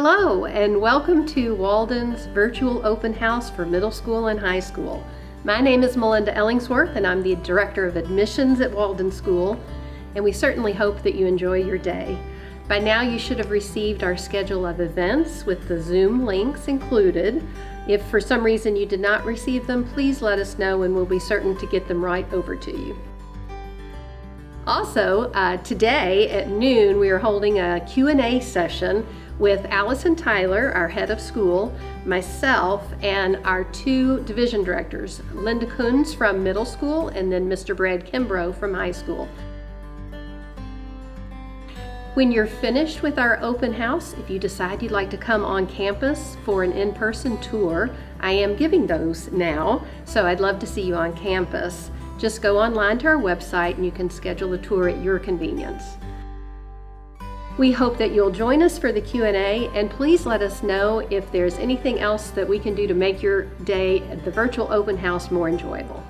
Hello, and welcome to Walden's virtual open house for middle school and high school. My name is Melinda Ellingsworth, and I'm the Director of Admissions at Walden School, and we certainly hope that you enjoy your day. By now you should have received our schedule of events with the Zoom links included. If for some reason you did not receive them, please let us know and we'll be certain to get them right over to you. Also, today at noon we are holding a Q&A session with Allison Tyler, our head of school, myself, and our two division directors, Linda Coons from middle school and then Mr. Brad Kimbrough from high school. When you're finished with our open house, if you decide you'd like to come on campus for an in-person tour, I am giving those now, so I'd love to see you on campus. Just go online to our website and you can schedule a tour at your convenience. We hope that you'll join us for the Q&A, and please let us know if there's anything else that we can do to make your day at the virtual open house more enjoyable.